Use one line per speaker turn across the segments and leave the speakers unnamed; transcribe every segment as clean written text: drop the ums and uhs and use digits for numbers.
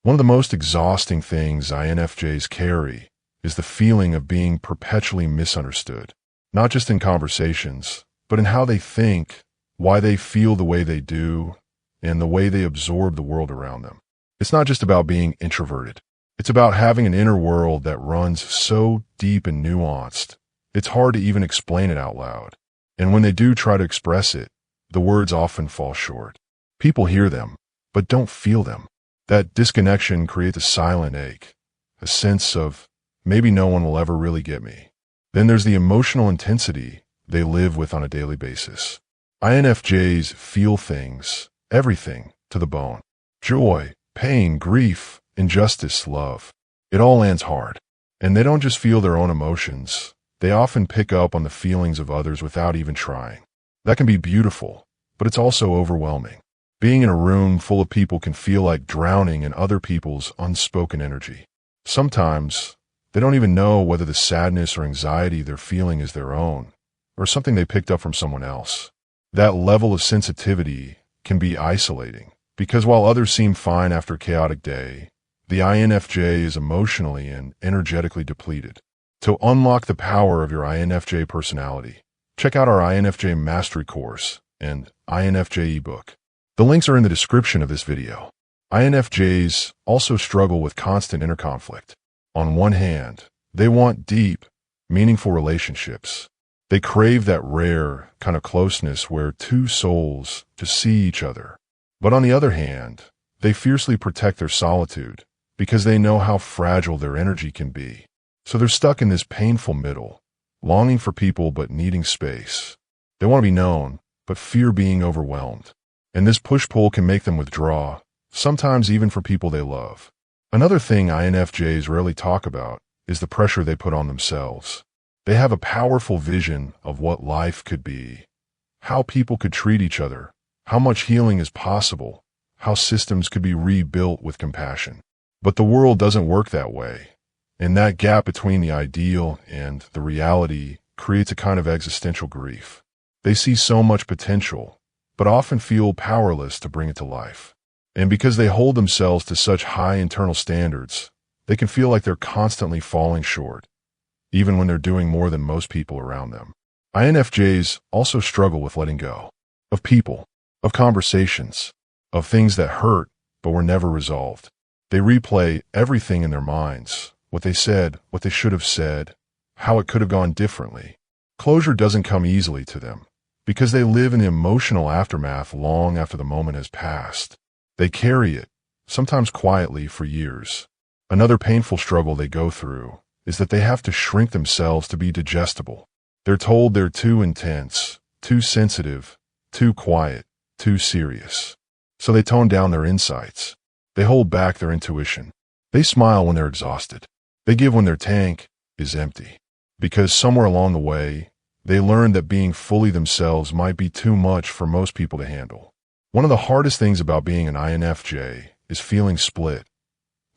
One of the most exhausting things INFJs carry is the feeling of being perpetually misunderstood, not just in conversations, but in how they think, why they feel the way they do, and the way they absorb the world around them. It's not just about being introverted. It's about having an inner world that runs so deep and nuanced, it's hard to even explain it out loud. And when they do try to express it, the words often fall short. People hear them, but don't feel them. That disconnection creates a silent ache, a sense of, maybe no one will ever really get me. Then there's the emotional intensity they live with on a daily basis. INFJs feel things, everything, to the bone. Joy, pain, grief, injustice, love. It all lands hard. And they don't just feel their own emotions. They often pick up on the feelings of others without even trying. That can be beautiful, but it's also overwhelming. Being in a room full of people can feel like drowning in other people's unspoken energy. Sometimes, they don't even know whether the sadness or anxiety they're feeling is their own, or something they picked up from someone else. That level of sensitivity can be isolating, because while others seem fine after a chaotic day, the INFJ is emotionally and energetically depleted. To unlock the power of your INFJ personality, check out our INFJ Mastery course and INFJ ebook. The links are in the description of this video. INFJs also struggle with constant inner conflict. On one hand, they want deep, meaningful relationships. They crave that rare kind of closeness where two souls just see each other. But on the other hand, they fiercely protect their solitude because they know how fragile their energy can be. So they're stuck in this painful middle, longing for people but needing space. They want to be known, but fear being overwhelmed. And this push-pull can make them withdraw, sometimes even for people they love. Another thing INFJs rarely talk about is the pressure they put on themselves. They have a powerful vision of what life could be, how people could treat each other, how much healing is possible, how systems could be rebuilt with compassion. But the world doesn't work that way, and that gap between the ideal and the reality creates a kind of existential grief. They see so much potential, but often feel powerless to bring it to life. And because they hold themselves to such high internal standards, they can feel like they're constantly falling short, even when they're doing more than most people around them. INFJs also struggle with letting go of people, of conversations, of things that hurt but were never resolved. They replay everything in their minds, what they said, what they should have said, how it could have gone differently. Closure doesn't come easily to them, because they live in the emotional aftermath long after the moment has passed. They carry it, sometimes quietly, for years. Another painful struggle they go through is that they have to shrink themselves to be digestible. They're told they're too intense, too sensitive, too quiet, too serious. So they tone down their insights. They hold back their intuition. They smile when they're exhausted. They give when their tank is empty. Because somewhere along the way, they learn that being fully themselves might be too much for most people to handle. One of the hardest things about being an INFJ is feeling split.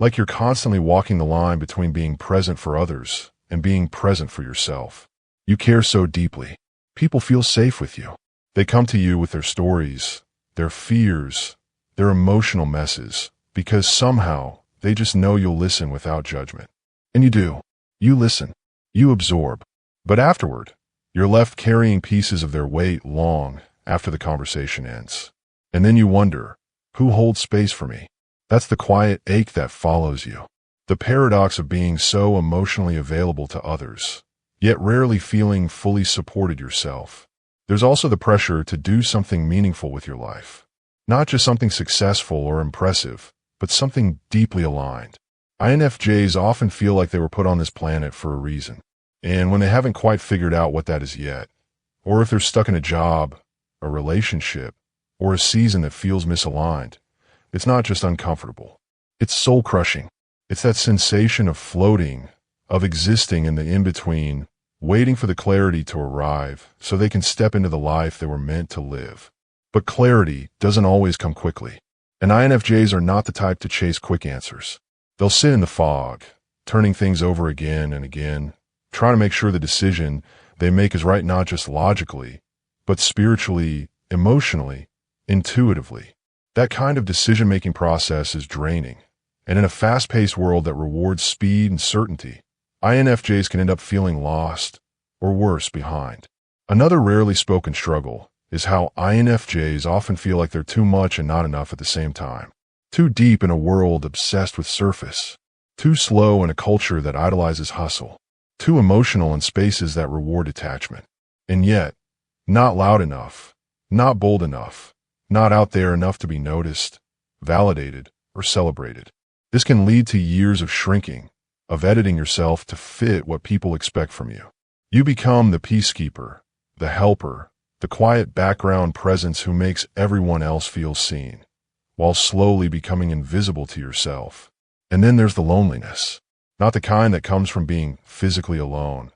Like you're constantly walking the line between being present for others and being present for yourself. You care so deeply. People feel safe with you. They come to you with their stories, their fears, their emotional messes, because somehow they just know you'll listen without judgment. And you do. You listen. You absorb. But afterward, you're left carrying pieces of their weight long after the conversation ends. And then you wonder, who holds space for me? That's the quiet ache that follows you. The paradox of being so emotionally available to others, yet rarely feeling fully supported yourself. There's also the pressure to do something meaningful with your life. Not just something successful or impressive, but something deeply aligned. INFJs often feel like they were put on this planet for a reason. And when they haven't quite figured out what that is yet, or if they're stuck in a job, a relationship, or a season that feels misaligned, it's not just uncomfortable. It's soul-crushing. It's that sensation of floating, of existing in the in-between, waiting for the clarity to arrive so they can step into the life they were meant to live. But clarity doesn't always come quickly. And INFJs are not the type to chase quick answers. They'll sit in the fog, turning things over again and again, trying to make sure the decision they make is right not just logically, but spiritually, emotionally, intuitively. That kind of decision-making process is draining, And in a fast-paced world that rewards speed and certainty, INFJs can end up feeling lost, or worse, behind. Another rarely spoken struggle is how INFJs often feel like they're too much and not enough at the same time. Too deep in a world obsessed with surface. Too slow in a culture that idolizes hustle. Too emotional in spaces that reward attachment. And yet, not loud enough, not bold enough, not out there enough to be noticed, validated, or celebrated. This can lead to years of shrinking, of editing yourself to fit what people expect from you. You become the peacekeeper, the helper, the quiet background presence who makes everyone else feel seen, while slowly becoming invisible to yourself. And then there's the loneliness, not the kind that comes from being physically alone.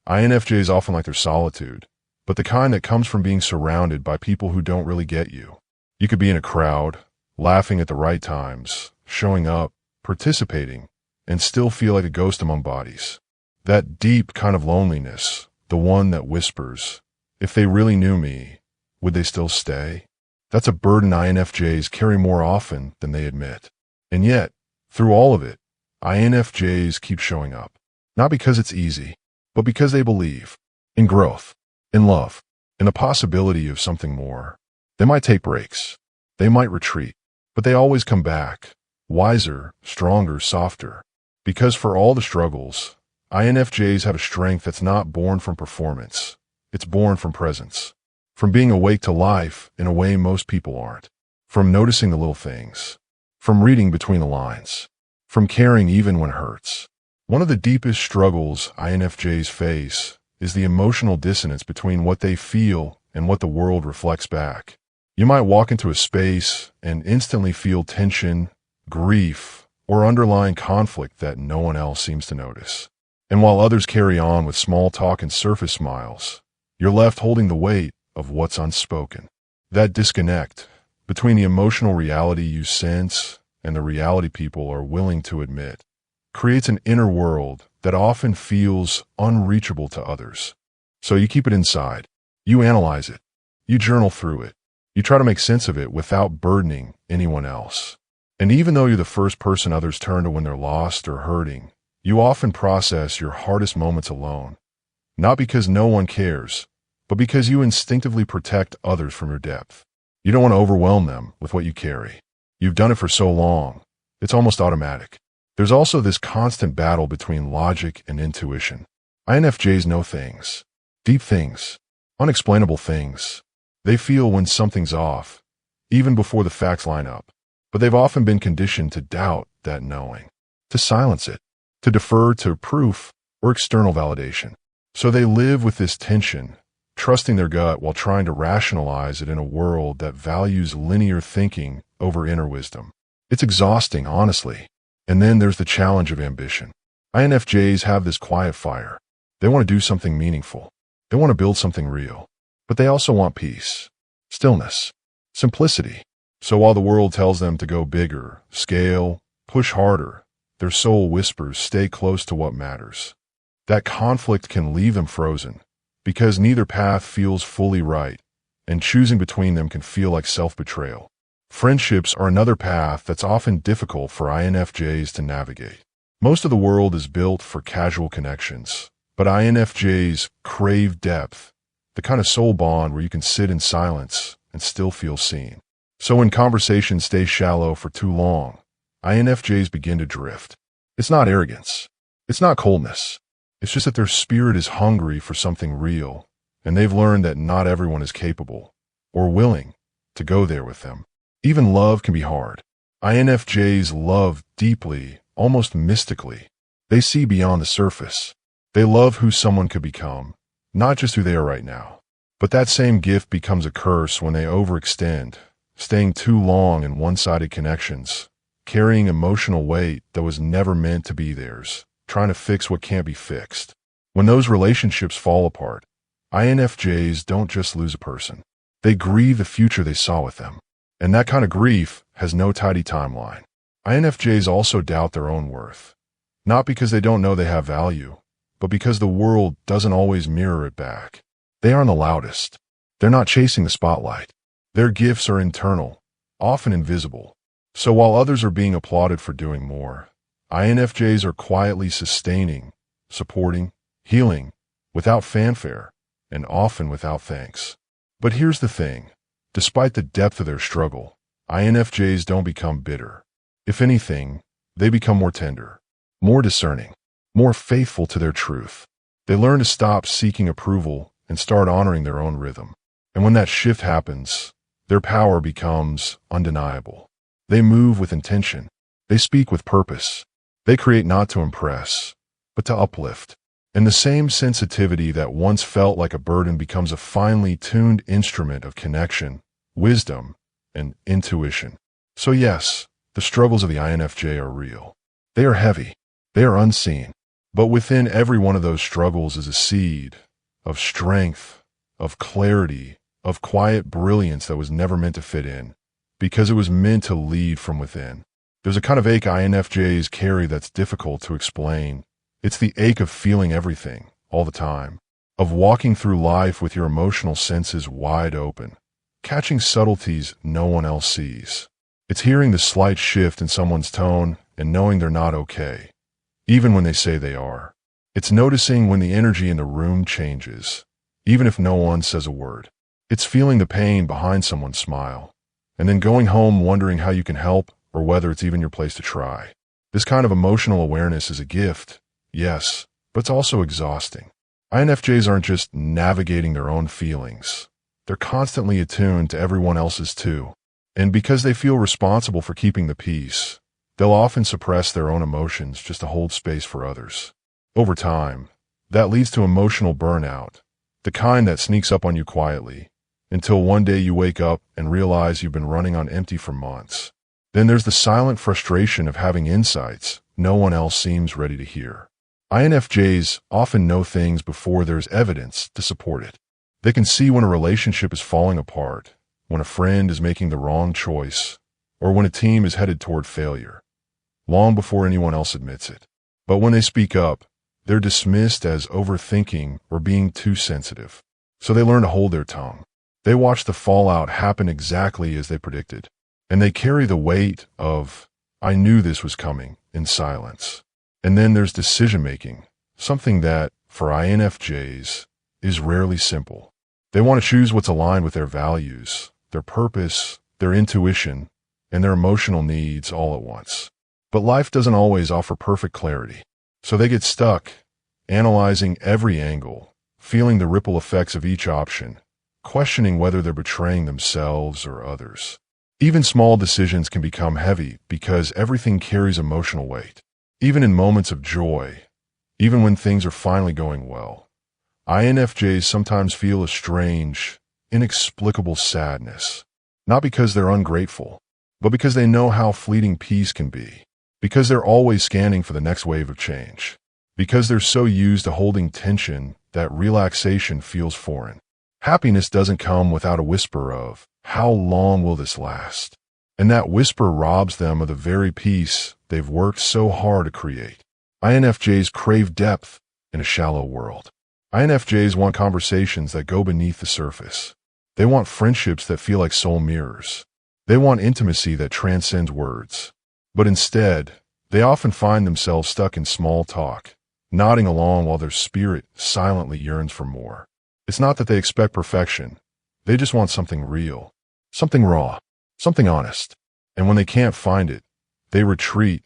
INFJs often like their solitude, but the kind that comes from being surrounded by people who don't really get you. You could be in a crowd, laughing at the right times, showing up, participating, and still feel like a ghost among bodies. That deep kind of loneliness, the one that whispers, if they really knew me, would they still stay? That's a burden INFJs carry more often than they admit. And yet, through all of it, INFJs keep showing up. Not because it's easy, but because they believe in growth, in love, in the possibility of something more. They might take breaks. They might retreat, but they always come back, wiser, stronger, softer. Because for all the struggles, INFJs have a strength that's not born from performance. It's born from presence. From being awake to life in a way most people aren't. From noticing the little things. From reading between the lines. From caring even when it hurts. One of the deepest struggles INFJs face is the emotional dissonance between what they feel and what the world reflects back. You might walk into a space and instantly feel tension, grief, or underlying conflict that no one else seems to notice. And while others carry on with small talk and surface smiles, you're left holding the weight of what's unspoken. That disconnect between the emotional reality you sense and the reality people are willing to admit creates an inner world that often feels unreachable to others. So you keep it inside. You analyze it. You journal through it. You try to make sense of it without burdening anyone else. And even though you're the first person others turn to when they're lost or hurting, you often process your hardest moments alone. Not because no one cares, but because you instinctively protect others from your depth. You don't want to overwhelm them with what you carry. You've done it for so long, it's almost automatic. There's also this constant battle between logic and intuition. INFJs know things, deep things, unexplainable things. They feel when something's off, even before the facts line up. But they've often been conditioned to doubt that knowing, to silence it, to defer to proof or external validation. So they live with this tension, trusting their gut while trying to rationalize it in a world that values linear thinking over inner wisdom. It's exhausting, honestly. And then there's the challenge of ambition. INFJs have this quiet fire. They want to do something meaningful. They want to build something real. But they also want peace, stillness, simplicity. So while the world tells them to go bigger, scale, push harder, their soul whispers, stay close to what matters. That conflict can leave them frozen, because neither path feels fully right, and choosing between them can feel like self-betrayal. Friendships are another path that's often difficult for INFJs to navigate. Most of the world is built for casual connections, but INFJs crave depth, the kind of soul bond where you can sit in silence and still feel seen. So when conversations stay shallow for too long, INFJs begin to drift. It's not arrogance. It's not coldness. It's just that their spirit is hungry for something real, and they've learned that not everyone is capable or willing to go there with them. Even love can be hard. INFJs love deeply, almost mystically. They see beyond the surface. They love who someone could become, not just who they are right now. But that same gift becomes a curse when they overextend, staying too long in one-sided connections, carrying emotional weight that was never meant to be theirs, trying to fix what can't be fixed. When those relationships fall apart, INFJs don't just lose a person. They grieve the future they saw with them. And that kind of grief has no tidy timeline. INFJs also doubt their own worth. Not because they don't know they have value, but because the world doesn't always mirror it back. They aren't the loudest. They're not chasing the spotlight. Their gifts are internal, often invisible. So while others are being applauded for doing more, INFJs are quietly sustaining, supporting, healing, without fanfare, and often without thanks. But here's the thing. Despite the depth of their struggle, INFJs don't become bitter. If anything, they become more tender, more discerning, more faithful to their truth. They learn to stop seeking approval and start honoring their own rhythm. And when that shift happens, their power becomes undeniable. They move with intention. They speak with purpose. They create not to impress, but to uplift. And the same sensitivity that once felt like a burden becomes a finely tuned instrument of connection, wisdom, and intuition. So yes, the struggles of the INFJ are real. They are heavy. They are unseen. But within every one of those struggles is a seed of strength, of clarity, of quiet brilliance that was never meant to fit in, because it was meant to lead from within. There's a kind of ache INFJs carry that's difficult to explain. It's the ache of feeling everything, all the time, of walking through life with your emotional senses wide open, catching subtleties no one else sees. It's hearing the slight shift in someone's tone and knowing they're not okay, even when they say they are. It's noticing when the energy in the room changes, even if no one says a word. It's feeling the pain behind someone's smile, and then going home wondering how you can help or whether it's even your place to try. This kind of emotional awareness is a gift, yes, but it's also exhausting. INFJs aren't just navigating their own feelings. They're constantly attuned to everyone else's too. And because they feel responsible for keeping the peace, they'll often suppress their own emotions just to hold space for others. Over time, that leads to emotional burnout, the kind that sneaks up on you quietly, until one day you wake up and realize you've been running on empty for months. Then there's the silent frustration of having insights no one else seems ready to hear. INFJs often know things before there's evidence to support it. They can see when a relationship is falling apart, when a friend is making the wrong choice, or when a team is headed toward failure, long before anyone else admits it. But when they speak up, they're dismissed as overthinking or being too sensitive. So they learn to hold their tongue. They watch the fallout happen exactly as they predicted, and they carry the weight of, "I knew this was coming," in silence. And then there's decision-making, something that, for INFJs, is rarely simple. They want to choose what's aligned with their values, their purpose, their intuition, and their emotional needs all at once. But life doesn't always offer perfect clarity. So they get stuck, analyzing every angle, feeling the ripple effects of each option, questioning whether they're betraying themselves or others. Even small decisions can become heavy because everything carries emotional weight. Even in moments of joy, even when things are finally going well, INFJs sometimes feel a strange, inexplicable sadness. Not because they're ungrateful, but because they know how fleeting peace can be. Because they're always scanning for the next wave of change. Because they're so used to holding tension that relaxation feels foreign. Happiness doesn't come without a whisper of, "How long will this last?" And that whisper robs them of the very peace they've worked so hard to create. INFJs crave depth in a shallow world. INFJs want conversations that go beneath the surface. They want friendships that feel like soul mirrors. They want intimacy that transcends words. But instead, they often find themselves stuck in small talk, nodding along while their spirit silently yearns for more. It's not that they expect perfection. They just want something real, something raw, something honest. And when they can't find it, they retreat,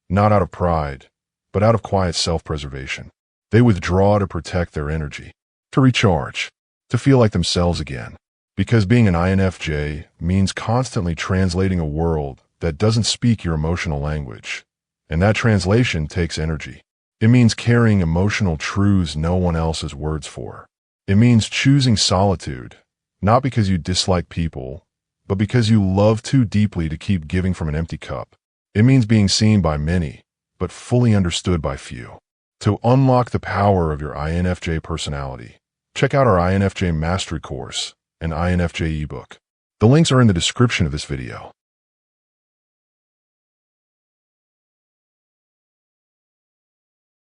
not out of pride, but out of quiet self-preservation. They withdraw to protect their energy, to recharge, to feel like themselves again. Because being an INFJ means constantly translating a world that doesn't speak your emotional language. And that translation takes energy. It means carrying emotional truths no one else has words for. It means choosing solitude, not because you dislike people, but because you love too deeply to keep giving from an empty cup. It means being seen by many, but fully understood by few. To unlock the power of your INFJ personality, check out our INFJ Mastery course and INFJ ebook. The links are in the description of this video.